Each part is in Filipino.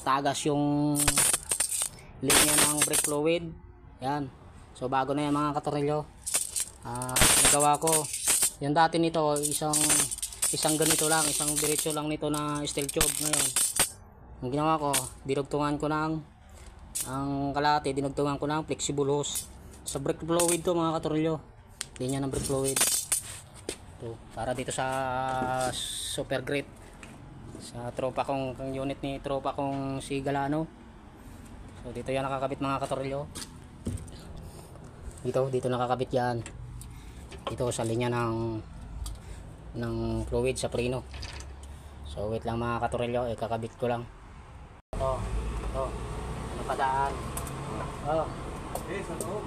tagas yung linya ng brake fluid. Yan. So bago na yan mga katorilyo. Nagawa ko yung dati nito isang ganito lang, isang diretso lang nito na steel tube. Ngayon ang ginawa ko, dinugtungan ko ng ang kalahati, dinugtungan ko ng flexible hose sa brake fluid to mga katorilyo. Linya ng brake fluid to, para dito sa super grate sa tropa kong unit ni tropa kong si Galano. So dito yan nakakabit mga katorilyo. Dito nakakabit yan. Dito sa linya ng fluid sa preno. So wait lang mga katorilyo, kakabit ko lang. Ito. Napadaan. Oh. Sa loob.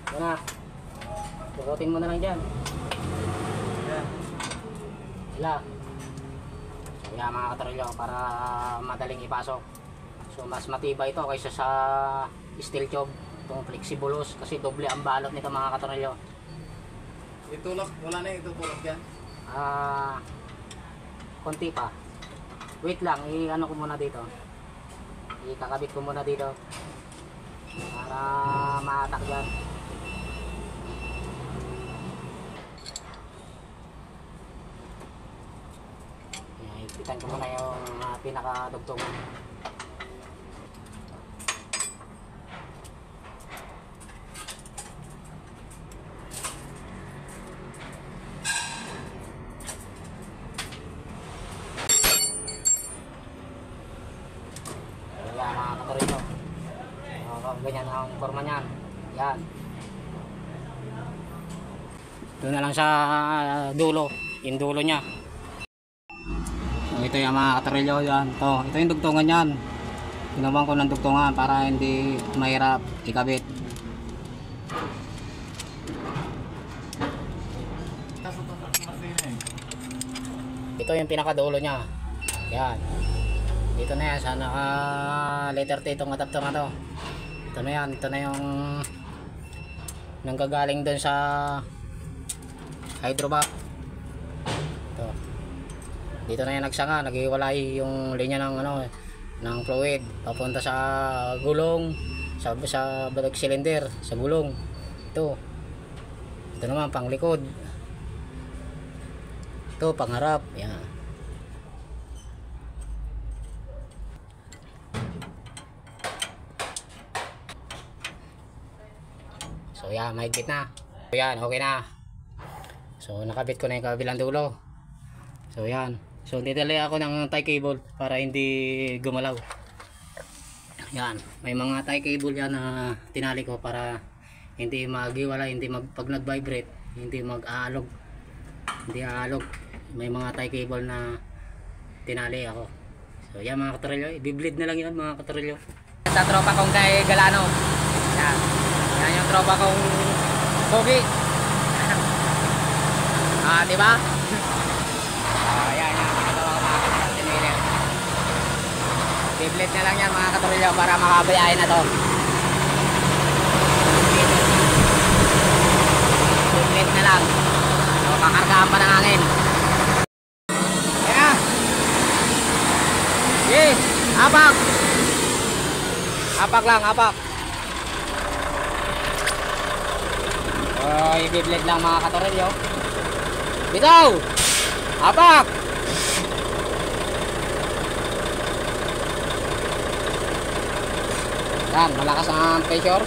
Yan na. Tukutin mo na lang dyan. Sila. So yan mga katorilyo, para madaling ipasok. So mas matibay ito kaysa sa steel tube, itong flexible hose, kasi doble ang balot nito mga katorilyo. Itulak, wala na itutulak yan? Konti pa. Wait lang, i-ano ko muna dito. Ikakabit ko muna dito para maatak dyan. Ipitan ko muna yung pinakadugtungan. Yan mga katorilyo. Ganyan ang forma niyan. Yan. Doon na lang sa dulo. Yung dulo niya. So, ito yung mga katorilyo. Yan. Ito yung dugtungan niyan. Ginawan ko ng dugtungan para hindi mahirap ikabit. Ito yung pinakadulo niya. Yan. Dito na yan sa naka letter T itong adapter na to. Ito na yan. Ito na yung nanggagaling dun sa hydrovac. Ito. Dito na yan nagsanga, naghiwalay yung linya ng ng fluid papunta sa gulong, sa brake cylinder, sa gulong. Ito naman pang likod. Ito pang harap. Yan. So yan, mahigpit na. So yan, okay na. So nakabit ko na yung kabilang dulo. So yan. So ditali ako ng tie cable para hindi gumalaw. Yan, may mga tie cable yan na tinali ko para hindi maghiwala, pag nag-vibrate, hindi mag-aalog. Hindi aalog. May mga tie cable na tinali ako. So yan mga katorilyo, i-bleed na lang yan mga katorilyo. Sa tropa kong kay Galano. Yan. Yan yung tropa kong Pogi. Diba? Yan yung pinagawa ko mga katorilyo. I-bleed na lang yan mga katorilyo para makabayain na to. I-bleed na lang. So kakargaan pa ng hangin. Ayan. Yes. Apak. Apak lang, apak. I-bleed lang mga katorilyo. Bitaw! Apak! Yan, malakas ang pressure.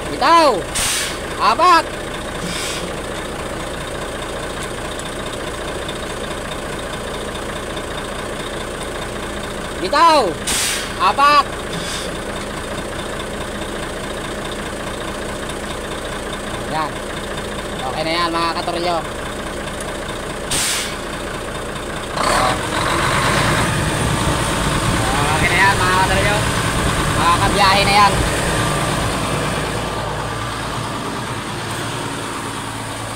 Bitaw! Apak! Bitaw! Apak! Yan. Okay na yan mga katorilyo. Okay na yan mga katorilyo. Makakabiyahe na yan.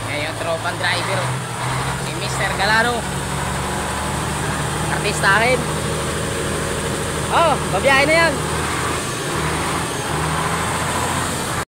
Ngayon tropang driver, si Mr. Galano, artista rin. Oh, babiyahe na yan.